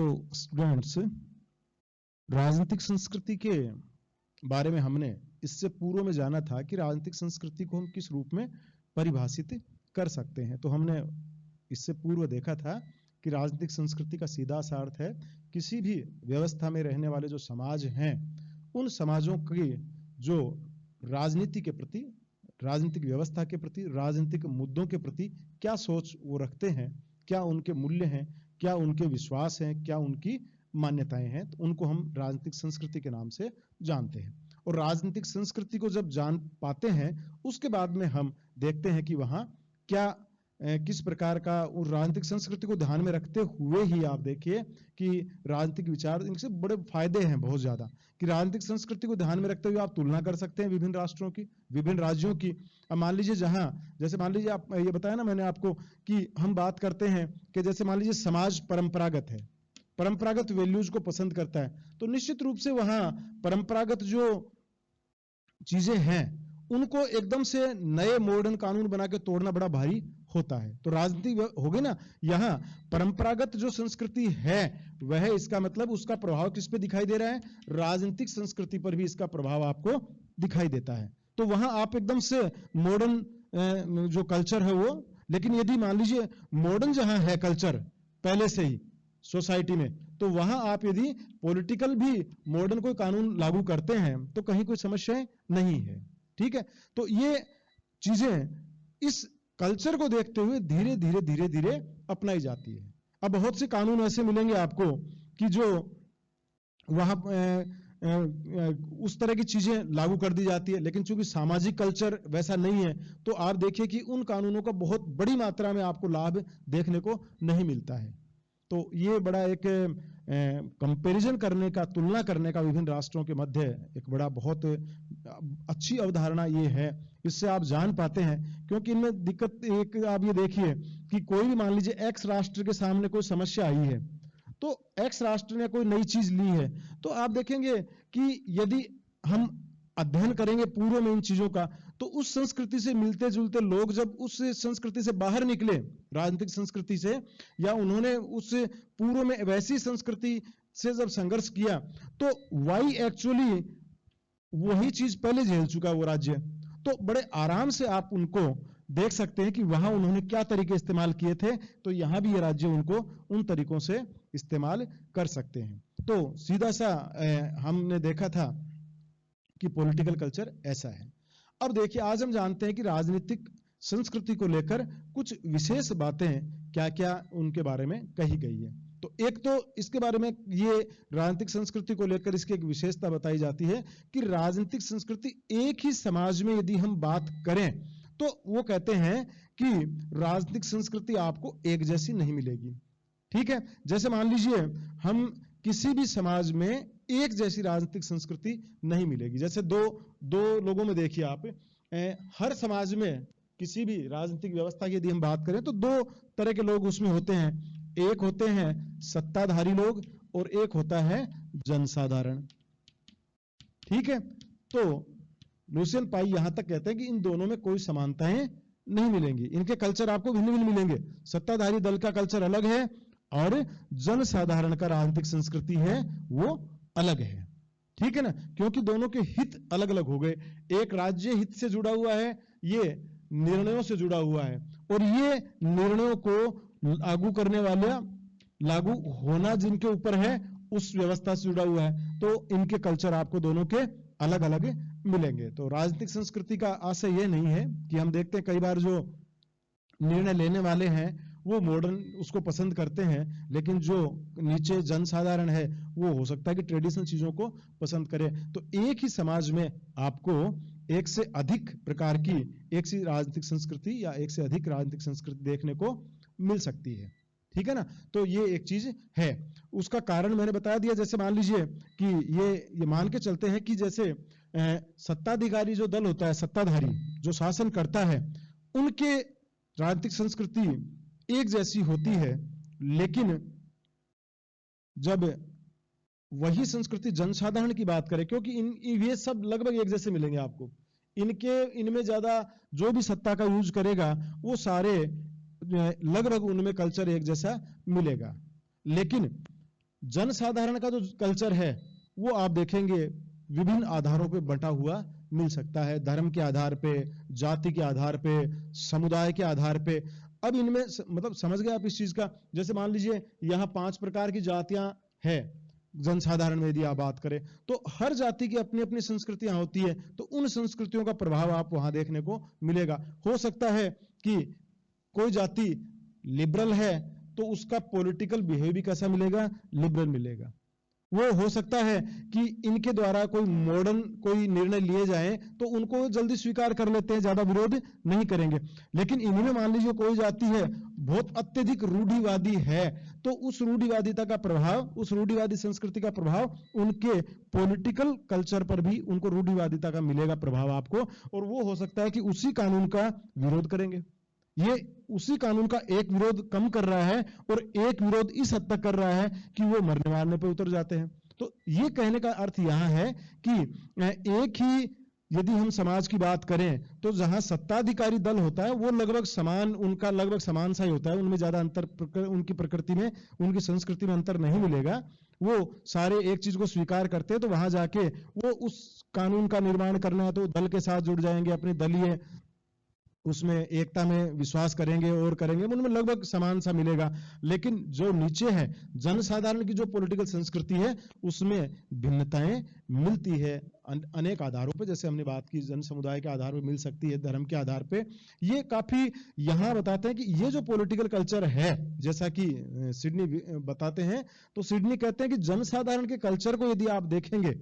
तो स्टूडेंट्स, राजनीतिक संस्कृति के बारे में हमने इससे पूर्व में जाना था कि राजनीतिक संस्कृति को हम किस रूप में परिभाषित कर सकते हैं। तो हमने इससे पूर्व देखा था कि राजनीतिक संस्कृति का सीधा सा अर्थ है किसी भी व्यवस्था में रहने वाले जो समाज हैं उन समाजों की जो राजनीति के प्रति, राजनीतिक व्यवस्था के प्रति, राजनीतिक मुद्दों के प्रति क्या सोच वो रखते हैं, क्या उनके मूल्य हैं, क्या उनके विश्वास हैं, क्या उनकी मान्यताएं हैं, तो उनको हम राजनीतिक संस्कृति के नाम से जानते हैं। और राजनीतिक संस्कृति को जब जान पाते हैं उसके बाद में हम देखते हैं कि वहां क्या किस प्रकार का, उस राजनीतिक संस्कृति को ध्यान में रखते हुए ही आप देखिए कि राजनीतिक विचार, इनसे बड़े फायदे हैं बहुत ज्यादा, कि राजनीतिक संस्कृति को ध्यान में रखते हुए आप तुलना कर सकते हैं विभिन्न राष्ट्रों की, विभिन्न राज्यों की। अब मान लीजिए जैसे मान लीजिए आप ये बताया ना मैंने आपको कि हम बात करते हैं कि जैसे मान लीजिए समाज परंपरागत है, परंपरागत वैल्यूज को पसंद करता है, तो निश्चित रूप से वहां परंपरागत जो चीजें हैं उनको एकदम से नए मॉडर्न कानून बना के तोड़ना बड़ा भारी होता है। तो राजनीति हो गई ना, यहां परंपरागत जो संस्कृति है वह, इसका मतलब उसका प्रभाव किस पे दिखाई दे रहा है, राजनीतिक संस्कृति पर भी इसका प्रभाव आपको दिखाई देता है। तो वहां आप एकदम से मॉडर्न जो कल्चर है वो, लेकिन यदि मान लीजिए मॉडर्न जहां है कल्चर पहले से ही सोसाइटी में, तो वहां आप यदि पॉलिटिकल भी मॉडर्न कोई कानून लागू करते हैं तो कहीं कोई समस्या नहीं है। ठीक है, तो ये चीजें इस कल्चर को देखते हुए धीरे धीरे धीरे धीरे अपनाई जाती है। अब बहुत से कानून ऐसे मिलेंगे आपको कि जो वहां उस तरह की चीजें लागू कर दी जाती है, लेकिन चूंकि सामाजिक कल्चर वैसा नहीं है तो आप देखिए कि उन कानूनों का बहुत बड़ी मात्रा में आपको लाभ देखने को नहीं मिलता है। तो ये बड़ा एक कंपैरिजन करने का, तुलना करने का विभिन्न राष्ट्रों के मध्य एक बड़ा बहुत अच्छी अवधारणा ये है। इससे आप जान पाते हैं, क्योंकि इनमें दिक्कत एक आप ये देखिए कि कोई भी मान लीजिए एक्स राष्ट्र के सामने कोई समस्या आई है, तो एक्स राष्ट्र ने कोई नई चीज ली है, तो आप देखेंगे कि यदि हम अध्ययन करेंगे पूर्व में इन चीजों का, तो उस संस्कृति से मिलते जुलते लोग जब उस संस्कृति से बाहर निकले, राजनीतिक संस्कृति से, या उन्होंने उस पूर्व में वैसी संस्कृति से जब संघर्ष किया, तो वाई एक्चुअली वही चीज पहले झेल चुका वो राज्य, तो बड़े आराम से आप उनको देख सकते हैं कि वहां उन्होंने क्या तरीके इस्तेमाल किए थे, तो यहां भी ये राज्य उनको उन तरीकों से इस्तेमाल कर सकते हैं। तो सीधा सा हमने देखा था कि पॉलिटिकल कल्चर ऐसा है। अब देखिए, आज हम जानते हैं कि राजनीतिक संस्कृति को लेकर कुछ विशेष बातें क्या क्या उनके बारे में कही गई है। तो एक तो इसके बारे में, ये राजनीतिक संस्कृति को लेकर इसकी एक विशेषता बताई जाती है कि राजनीतिक संस्कृति एक ही समाज में यदि हम बात करें तो वो कहते हैं कि राजनीतिक संस्कृति आपको एक जैसी नहीं मिलेगी। ठीक है, जैसे मान लीजिए हम किसी भी समाज में एक जैसी राजनीतिक संस्कृति नहीं मिलेगी। जैसे दो लोगों में देखिए आप, हर समाज में किसी भी राजनीतिक व्यवस्था की यदि हम बात करें तो दो तरह के लोग उसमें होते हैं। एक होते हैं सत्ताधारी लोग और एक होता है जनसाधारण। ठीक है, तो लुसियन पाई यहां तक कहते हैं कि इन दोनों में कोई समानताएं नहीं मिलेंगी, इनके कल्चर आपको भिन्न भिन्न मिलेंगे। सत्ताधारी दल का कल्चर अलग है और जनसाधारण का राजनीतिक संस्कृति है वो अलग है। ठीक है ना, क्योंकि दोनों के हित अलग अलग हो गए। एक राज्य हित से जुड़ा हुआ है, ये निर्णयों से जुड़ा हुआ है, और ये निर्णयों को लागू करने वाला, लागू होना जिनके ऊपर है उस व्यवस्था से जुड़ा हुआ है। तो इनके कल्चर आपको दोनों के अलग अलग मिलेंगे। तो राजनीतिक संस्कृति का आशय यह नहीं है कि हम देखते हैं कई बार जो निर्णय लेने वाले हैं वो मॉडर्न उसको पसंद करते हैं, लेकिन जो नीचे जनसाधारण है वो हो सकता है कि ट्रेडिशनल चीजों को पसंद करे। तो एक ही समाज में आपको एक से अधिक प्रकार की, एक सी राजनीतिक संस्कृति या एक से अधिक राजनीतिक संस्कृति देखने को मिल सकती है। ठीक है ना, तो ये एक चीज है। उसका कारण मैंने बता दिया। जैसे मान लीजिए कि ये मान के चलते हैं कि जैसे सत्ताधिकारी जो दल होता है, सत्ताधारी जो शासन करता है, उनके राजनीतिक संस्कृति एक जैसी होती है, लेकिन जब वही संस्कृति जनसाधारण की बात करें, क्योंकि ये सब लगभग एक जैसे मिलेंगे आपको, इनमें ज्यादा जो भी सत्ता का यूज करेगा वो सारे लगभग उनमें कल्चर एक जैसा मिलेगा। लेकिन जनसाधारण का जो कल्चर है वो आप देखेंगे विभिन्न आधारों पे बंटा हुआ मिल सकता है, धर्म के आधार पे, जाति के आधार पे, समुदाय के आधार पे। अब इनमें मतलब समझ गए आप इस चीज का? जैसे मान लीजिए यहाँ 5 प्रकार की जातियां है जनसाधारण में, यदि आप बात करें तो हर जाति की अपनी अपनी संस्कृतियां होती है, तो उन संस्कृतियों का प्रभाव आप वहां देखने को मिलेगा। हो सकता है कि कोई जाति लिबरल है तो उसका पॉलिटिकल बिहेवियर भी कैसा मिलेगा? लिबरल मिलेगा। वो हो सकता है कि इनके द्वारा कोई मॉडर्न कोई निर्णय लिए जाएं तो उनको जल्दी स्वीकार कर लेते हैं, ज्यादा विरोध नहीं करेंगे। लेकिन इन्हीं में मान लीजिए कोई जाति है बहुत अत्यधिक रूढ़िवादी है, तो उस रूढ़िवादिता का प्रभाव, उस रूढ़िवादी संस्कृति का प्रभाव उनके पॉलिटिकल कल्चर पर भी, उनको रूढ़िवादिता का मिलेगा प्रभाव आपको, और वो हो सकता है कि उसी कानून का विरोध करेंगे। ये उसी कानून का एक विरोध कम कर रहा है और एक विरोध इस हद तक कर रहा है कि वो मरने मारने पे उतर जाते हैं। तो ये कहने का अर्थ यहां है कि एक ही यदि हम समाज की बात करें तो जहां सत्ताधिकारी दल होता है वो लगभग समान, उनका लगभग समान सा ही होता है, उनमें ज्यादा अंतर, उनकी प्रकृति में, उनकी संस्कृति में अंतर नहीं मिलेगा। वो सारे एक चीज को स्वीकार करते हैं, तो वहां जाके वो उस कानून का निर्माण करना है तो दल के साथ जुड़ जाएंगे, अपनी दलीय उसमें एकता में विश्वास करेंगे और करेंगे, उनमें लगभग समान सा मिलेगा। लेकिन जो नीचे है जनसाधारण की जो पॉलिटिकल संस्कृति है उसमें भिन्नताएं मिलती है अनेक आधारों पर, जैसे हमने बात की जन समुदाय के आधार पर मिल सकती है, धर्म के आधार पे। ये काफी यहां बताते हैं कि ये जो पॉलिटिकल कल्चर है, जैसा कि सिडनी बताते हैं, तो सिडनी कहते हैं कि जनसाधारण के कल्चर को यदि आप देखेंगे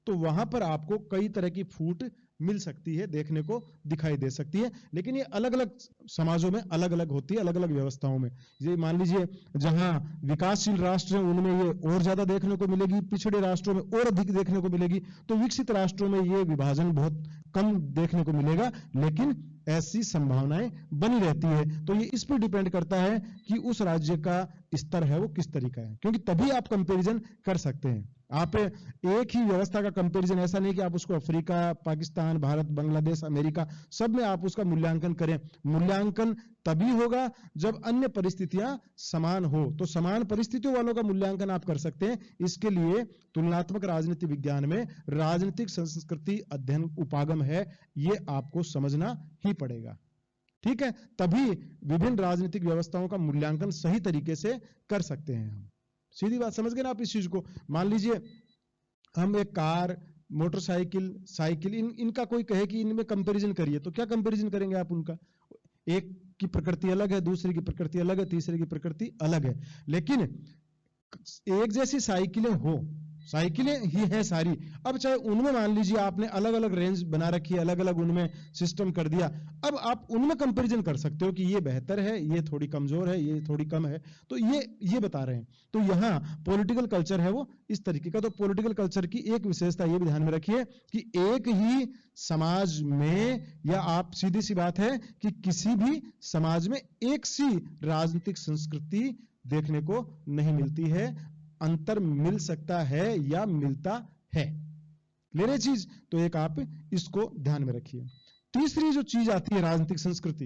तो वहां पर आपको कई तरह की फूट मिल सकती है, देखने को दिखाई दे सकती है। लेकिन ये अलग अलग समाजों में अलग अलग होती है, अलग अलग व्यवस्थाओं में। ये मान लीजिए जहां विकासशील राष्ट्र हैं उनमें ये और ज्यादा देखने को मिलेगी, पिछड़े राष्ट्रों में और अधिक देखने को मिलेगी, तो विकसित राष्ट्रों में ये विभाजन बहुत कम देखने को मिलेगा, लेकिन ऐसी संभावनाएं बनी रहती है। तो ये इस पर डिपेंड करता है कि उस राज्य का स्तर है वो किस तरीका है, क्योंकि तभी आप कंपैरिजन कर सकते हैं। आप एक ही व्यवस्था का कंपैरिजन, ऐसा नहीं कि आप उसको अफ्रीका, पाकिस्तान, भारत, बांग्लादेश, अमेरिका सब में आप उसका मूल्यांकन करें। मूल्यांकन तभी होगा जब अन्य परिस्थितियां समान हो, तो समान परिस्थितियों वालों का मूल्यांकन आप कर सकते हैं। इसके लिए तुलनात्मक राजनीति विज्ञान में राजनीतिक संस्कृति अध्ययन उपागम है, ये आपको समझना ही पड़ेगा। ठीक है, तभी विभिन्न राजनीतिक व्यवस्थाओं का मूल्यांकन सही तरीके से कर सकते हैं हम। सीधी बात, समझ गए ना आप इस चीज को? मान लीजिए हम एक कार, मोटरसाइकिल, साइकिल, इनका कोई कहे कि इनमें कंपैरिजन करिए, तो क्या कंपैरिजन करेंगे आप उनका? एक की प्रकृति अलग है, दूसरे की प्रकृति अलग है, तीसरे की प्रकृति अलग है। लेकिन एक जैसी साइकिलें हो, साइकिलें ही हैं सारी। अब चाहे उनमें मान लीजिए आपने अलग अलग रेंज बना रखी है, अलग अलग उनमें सिस्टम कर दिया, अब आप उनमें कंपैरिजन कर सकते हो कि ये बेहतर है, ये थोड़ी कमजोर है, ये थोड़ी कम है, तो ये बता रहे हैं। तो यहाँ पॉलिटिकल कल्चर है वो इस तरीके का। तो पॉलिटिकल कल्चर की एक विशेषता ये भी ध्यान में रखिए कि एक ही समाज में, या आप सीधी सी बात है कि किसी भी समाज में एक सी राजनीतिक संस्कृति देखने को नहीं मिलती है, अंतर मिल सकता है या मिलता है। क्लियर है चीज? तो एक आप इसको ध्यान में रखिए। तीसरी जो चीज आती है राजनीतिक संस्कृति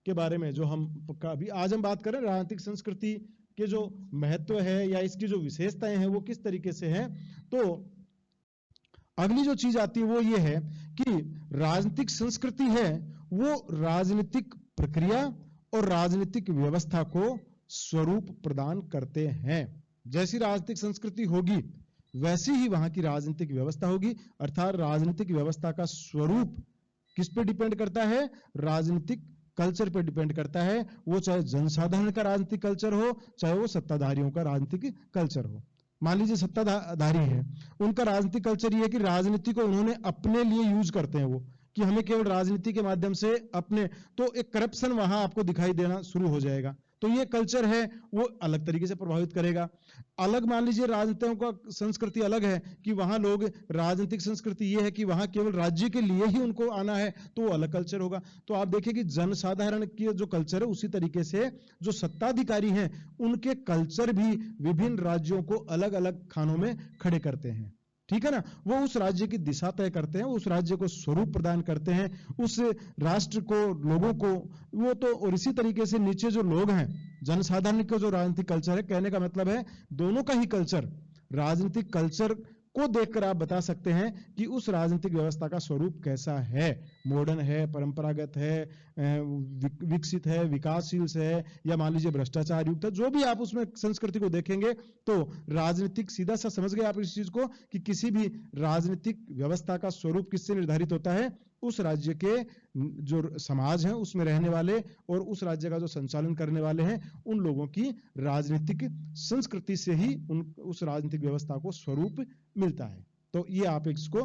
के बारे में, जो हम अभी आज हम बात करें राजनीतिक संस्कृति के जो महत्व है या इसकी जो विशेषताएं हैं वो किस तरीके से हैं, तो अगली जो चीज आती है वो ये है कि राजनीतिक संस्कृति है वो राजनीतिक प्रक्रिया और राजनीतिक व्यवस्था को स्वरूप प्रदान करते हैं। जैसी राजनीतिक संस्कृति होगी वैसी ही वहां की राजनीतिक व्यवस्था होगी, अर्थात राजनीतिक व्यवस्था का स्वरूप किस पे डिपेंड करता है? राजनीतिक कल्चर पे डिपेंड करता है। वो चाहे जनसाधारण का राजनीतिक कल्चर हो, चाहे वो सत्ताधारियों का राजनीतिक कल्चर हो। मान लीजिए सत्ताधारी है, उनका राजनीतिक कल्चर ये है कि राजनीति को उन्होंने अपने लिए यूज करते हैं, वो कि हमें केवल राजनीति के माध्यम से अपने, तो एक करप्शन वहां आपको दिखाई देना शुरू हो जाएगा। तो ये कल्चर है वो अलग तरीके से प्रभावित करेगा। अलग मान लीजिए राजनीतियों का संस्कृति अलग है कि वहां लोग, राजनीतिक संस्कृति ये है कि वहां केवल राज्य के लिए ही उनको आना है, तो वो अलग कल्चर होगा। तो आप देखिए कि जनसाधारण की जो कल्चर है उसी तरीके से जो सत्ताधिकारी हैं उनके कल्चर भी विभिन्न राज्यों को अलग अलग खानों में खड़े करते हैं। ठीक है ना। वो उस राज्य की दिशा तय करते हैं, उस राज्य को स्वरूप प्रदान करते हैं, उस राष्ट्र को, लोगों को। वो तो, और इसी तरीके से नीचे जो लोग हैं, जनसाधारण का जो राजनीतिक कल्चर है, कहने का मतलब है दोनों का ही कल्चर, राजनीतिक कल्चर को देखकर आप बता सकते हैं कि उस राजनीतिक व्यवस्था का स्वरूप कैसा है, मॉडर्न है, परंपरागत है, विकसित है, विकासशील है, या मान लीजिए भ्रष्टाचार युक्त है। जो भी आप उसमें संस्कृति को देखेंगे तो राजनीतिक, सीधा सा समझ गए आप इस चीज को कि किसी भी राजनीतिक व्यवस्था का स्वरूप किससे निर्धारित होता है, उस राज्य के जो समाज है उसमें रहने वाले और उस राज्य का जो संचालन करने वाले हैं उन लोगों की राजनीतिक संस्कृति से ही उस राजनीतिक व्यवस्था को स्वरूप मिलता है। तो ये आप इसको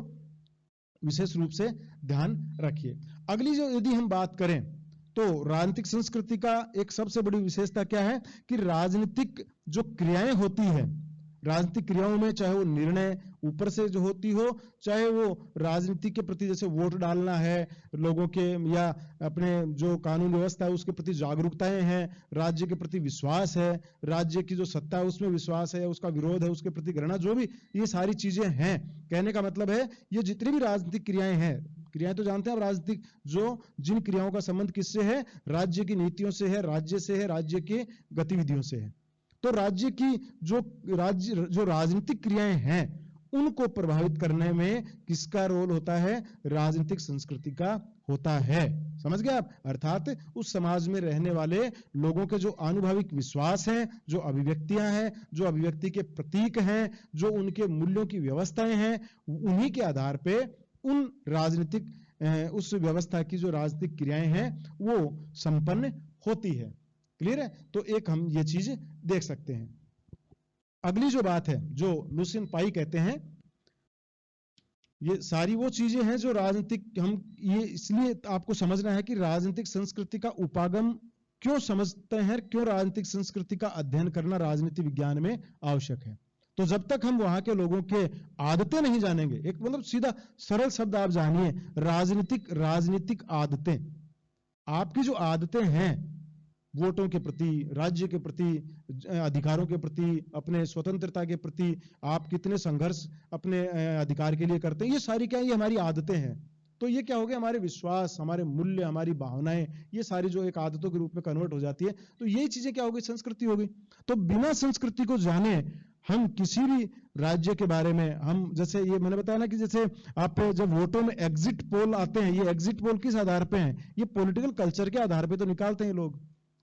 विशेष रूप से ध्यान रखिए। अगली जो यदि हम बात करें तो राजनीतिक संस्कृति का एक सबसे बड़ी विशेषता क्या है कि राजनीतिक जो क्रियाएं होती है, राजनीतिक क्रियाओं में चाहे वो निर्णय ऊपर से जो होती हो, चाहे वो राजनीति के प्रति जैसे वोट डालना है लोगों के, या अपने जो कानून व्यवस्था है उसके प्रति जागरूकताएं हैं, राज्य के प्रति विश्वास है, राज्य की जो सत्ता है उसमें विश्वास है, उसका विरोध है, उसके प्रति घृणा, जो भी ये सारी चीजें हैं, कहने का मतलब है ये जितनी भी राजनीतिक क्रियाएं हैं, क्रियाएं तो जानते हैं आप, राजनीतिक जो जिन क्रियाओं का संबंध किससे है, राज्य की नीतियों से है, राज्य से है, राज्य के गतिविधियों से है। तो राज्य की जो राजनीतिक क्रियाएं हैं उनको प्रभावित करने में किसका रोल होता है, राजनीतिक संस्कृति का होता है। समझ गए आप। अर्थात उस समाज में रहने वाले लोगों के जो आनुभाविक विश्वास हैं, जो अभिव्यक्तियां हैं, जो अभिव्यक्ति के प्रतीक हैं, जो उनके मूल्यों की व्यवस्थाएं हैं, उन्हीं के आधार पे उन राजनीतिक उस व्यवस्था की जो राजनीतिक क्रियाएं हैं वो संपन्न होती है। क्लियर है। तो एक हम ये चीज देख सकते हैं। अगली जो बात है जो लुसियन पाई कहते हैं, ये सारी वो चीजें हैं जो राजनीतिक, हम ये इसलिए आपको समझना है कि राजनीतिक संस्कृति का उपागम क्यों समझते हैं, क्यों राजनीतिक संस्कृति का अध्ययन करना राजनीति विज्ञान में आवश्यक है। तो जब तक हम वहां के लोगों के आदतें नहीं जानेंगे, एक मतलब सीधा सरल शब्द आप जानिए, राजनीतिक आदतें, आपकी जो आदतें हैं वोटों के प्रति, राज्य के प्रति, अधिकारों के प्रति, अपने स्वतंत्रता के प्रति आप कितने संघर्ष अपने अधिकार के लिए करते हैं, ये सारी क्या, ये हमारी आदतें हैं। तो ये क्या हो गया, हमारे विश्वास, हमारे मूल्य, हमारी भावनाएं, ये सारी जो एक आदतों के रूप में कन्वर्ट हो जाती है। तो ये चीजें क्या हो गई, संस्कृति हो गई। तो बिना संस्कृति को जाने हम किसी भी राज्य के बारे में, हम जैसे ये मैंने बताया ना कि जैसे आप जब वोटों में एग्जिट पोल आते हैं, ये एग्जिट पोल किस आधार पे हैं, ये पॉलिटिकल कल्चर के आधार पे तो निकालते हैं लोग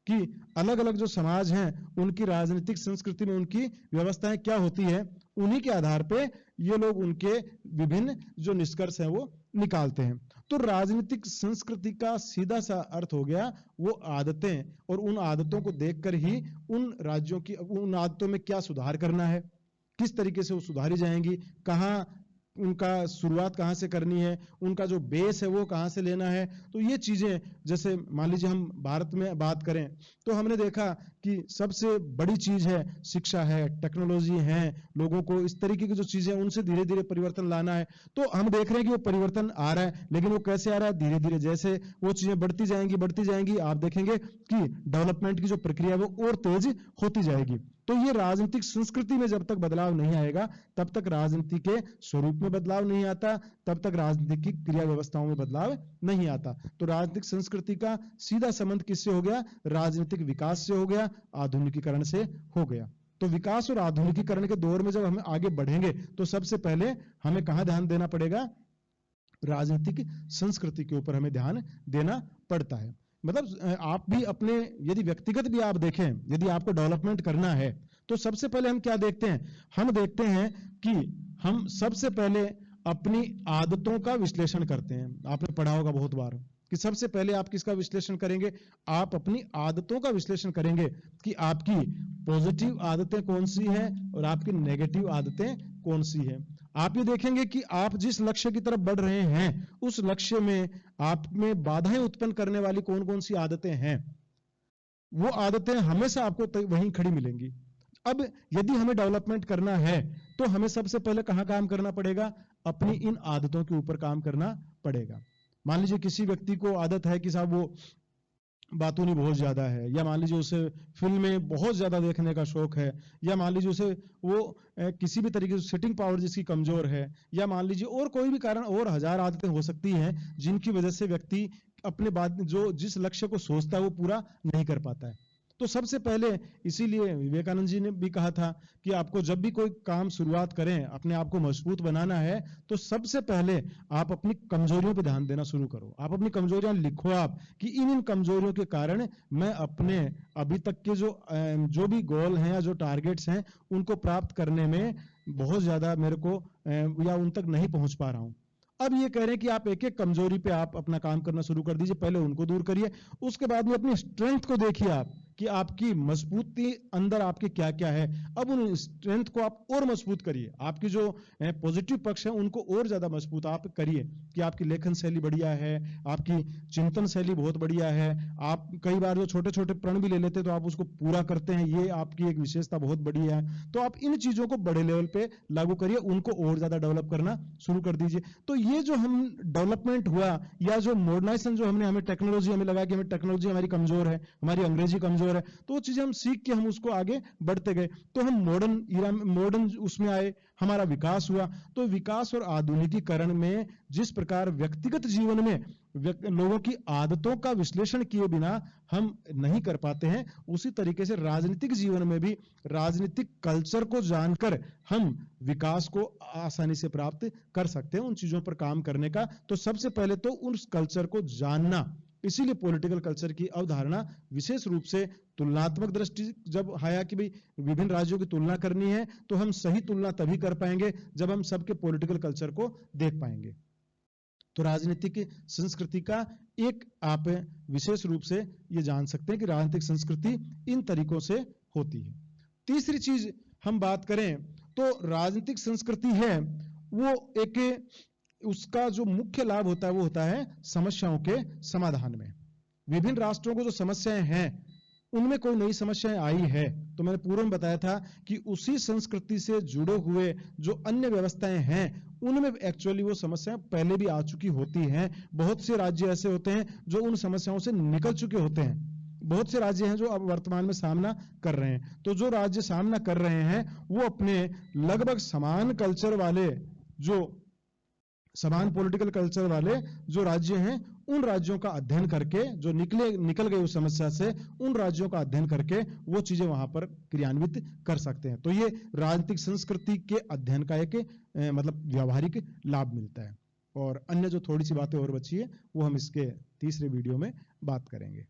कि अलग अलग जो समाज हैं उनकी राजनीतिक संस्कृति में उनकी व्यवस्थाएं क्या होती है, उन्हीं के आधार पे ये लोग उनके विभिन्न जो निष्कर्ष हैं वो निकालते हैं। तो राजनीतिक संस्कृति का सीधा सा अर्थ हो गया वो आदतें, और उन आदतों को देखकर ही उन राज्यों की, उन आदतों में क्या सुधार करना है, किस तरीके से वो सुधारी जाएंगी, कहाँ उनका शुरुआत कहाँ से करनी है, उनका जो बेस है वो कहाँ से लेना है। तो ये चीजें, जैसे मान लीजिए हम भारत में बात करें तो हमने देखा कि सबसे बड़ी चीज है शिक्षा है, टेक्नोलॉजी है, लोगों को इस तरीके की जो चीजें उनसे धीरे धीरे परिवर्तन लाना है। तो हम देख रहे हैं कि वो परिवर्तन आ रहा है, लेकिन वो कैसे आ रहा है, धीरे धीरे जैसे वो चीजें बढ़ती जाएंगी आप देखेंगे कि डेवलपमेंट की जो प्रक्रिया है वो और तेज होती जाएगी। तो ये राजनीतिक संस्कृति में जब तक बदलाव नहीं आएगा तब तक राजनीति के स्वरूप में बदलाव नहीं आता, तब तक राजनीति की क्रिया व्यवस्थाओं में बदलाव नहीं आता। तो राजनीतिक संस्कृति का सीधा संबंध किससे हो गया, राजनीतिक विकास से हो गया, आधुनिकीकरण से हो गया। तो विकास और आधुनिकीकरण के दौर में जब हम आगे बढ़ेंगे तो सबसे पहले हमें कहां ध्यान देना पड़ेगा, राजनीतिक संस्कृति के ऊपर हमें ध्यान देना पड़ता है। मतलब आप भी अपने, यदि व्यक्तिगत भी आप देखें, यदि आपको डेवलपमेंट करना है तो सबसे पहले हम क्या देखते हैं, हम देखते हैं कि हम सबसे पहले अपनी आदतों का विश्लेषण करते हैं। आपने पढ़ा होगा बहुत बार कि सबसे पहले आप किसका विश्लेषण करेंगे, आप अपनी आदतों का विश्लेषण करेंगे कि आपकी पॉजिटिव आदतें कौन सी हैं और आपकी नेगेटिव आदतें कौन सी हैं। आप ये देखेंगे कि आप जिस लक्ष्य की तरफ बढ़ रहे हैं उस लक्ष्य में आप में बाधाएं उत्पन्न करने वाली कौन कौन सी आदतें हैं, वो आदतें हमेशा आपको वहीं खड़ी मिलेंगी। अब यदि हमें डेवलपमेंट करना है तो हमें सबसे पहले कहां काम करना पड़ेगा, अपनी इन आदतों के ऊपर काम करना पड़ेगा। मान लीजिए किसी व्यक्ति को आदत है कि साहब वो बातूनी बहुत ज्यादा है, या मान लीजिए उसे फिल्में बहुत ज्यादा देखने का शौक है, या मान लीजिए उसे वो किसी भी तरीके से सिटिंग पावर जिसकी कमजोर है, या मान लीजिए और कोई भी कारण, और हजार आदतें हो सकती हैं जिनकी वजह से व्यक्ति अपने बात जो जिस लक्ष्य को सोचता है वो पूरा नहीं कर पाता है। तो सबसे पहले, इसीलिए विवेकानंद जी ने भी कहा था कि आपको जब भी कोई काम शुरुआत करें, अपने आप को मजबूत बनाना है, तो सबसे पहले आप अपनी कमजोरियों पर ध्यान देना शुरू करो। आप अपनी कमजोरियां लिखो, आप कि इन कमजोरियों के कारण मैं अपने अभी तक के जो भी गोल हैं या जो टारगेट्स हैं उनको प्राप्त करने में बहुत ज्यादा मेरे को या उन तक नहीं पहुंच पा रहा हूं। अब ये कह रहे हैं कि आप एक एक कमजोरी पे आप अपना काम करना शुरू कर दीजिए, पहले उनको दूर करिए, उसके बाद में अपनी स्ट्रेंथ को देखिए आप कि आपकी मजबूती अंदर आपके क्या क्या है। अब उन स्ट्रेंथ को आप और मजबूत करिए, आपकी जो पॉजिटिव पक्ष है उनको और ज्यादा मजबूत आप करिए कि आपकी लेखन शैली बढ़िया है, आपकी चिंतन शैली बहुत बढ़िया है, आप कई बार जो छोटे छोटे प्रण भी ले लेते हैं तो आप उसको पूरा करते हैं, ये आपकी एक विशेषता बहुत बढ़िया है। तो आप इन चीजों को बड़े लेवल पे लागू करिए, उनको और ज्यादा डेवलप करना शुरू कर दीजिए। तो ये जो हम डेवलपमेंट हुआ या जो मॉडर्नाइजेशन जो हमने, हमें टेक्नोलॉजी हमें लगा कि हमें टेक्नोलॉजी हमारी कमजोर है, हमारी अंग्रेजी कमजोर है, तो वो चीजें हम सीख के हम उसको आगे बढ़ते गए, तो हम मॉडर्न उसमें आए, हमारा विकास हुआ। तो विकास और आधुनिकीकरण में जिस प्रकार व्यक्तिगत जीवन में लोगों की आदतों का विश्लेषण किए बिना हम नहीं कर पाते हैं, उसी तरीके से राजनीतिक जीवन में भी राजनीतिक कल्चर को जानकर हम विकास को आसानी से प्राप्त कर सकते हैं। उन चीजों पर काम करने का तो सबसे पहले तो उस कल्चर को जानना, इसीलिए पॉलिटिकल कल्चर की अवधारणा विशेष रूप से तुलनात्मक दृष्टि जब आया कि भाई विभिन्न राज्यों की तुलना करनी है, तो हम सही तुलना तभी कर पाएंगे जब हम सबके पॉलिटिकल कल्चर को देख पाएंगे। तो राजनीतिक संस्कृति का एक आप विशेष रूप से ये जान सकते हैं कि राजनीतिक संस्कृति इन तरीकों से होती है। तीसरी चीज हम बात करें तो राजनीतिक संस्कृति है वो एक, उसका जो मुख्य लाभ होता है वो होता है समस्याओं के समाधान में। विभिन्न राष्ट्रों को जो समस्याएं हैं उनमें कोई नई समस्याएं आई है तो मैंने पूर्व में बताया था कि उसी संस्कृति से जुड़े हुए जो अन्य व्यवस्थाएं हैं उनमें एक्चुअली वो समस्याएं पहले भी आ चुकी होती हैं। बहुत से राज्य ऐसे होते हैं जो उन समस्याओं से निकल चुके होते हैं, बहुत से राज्य हैं जो अब वर्तमान में सामना कर रहे हैं। तो जो राज्य सामना कर रहे हैं वो अपने लगभग समान कल्चर वाले, जो समान पॉलिटिकल कल्चर वाले जो राज्य हैं उन राज्यों का अध्ययन करके, जो निकल गए उस समस्या से, उन राज्यों का अध्ययन करके वो चीजें वहां पर क्रियान्वित कर सकते हैं। तो ये राजनीतिक संस्कृति के अध्ययन का एक मतलब व्यावहारिक लाभ मिलता है। और अन्य जो थोड़ी सी बातें और बची है वो हम इसके तीसरे वीडियो में बात करेंगे।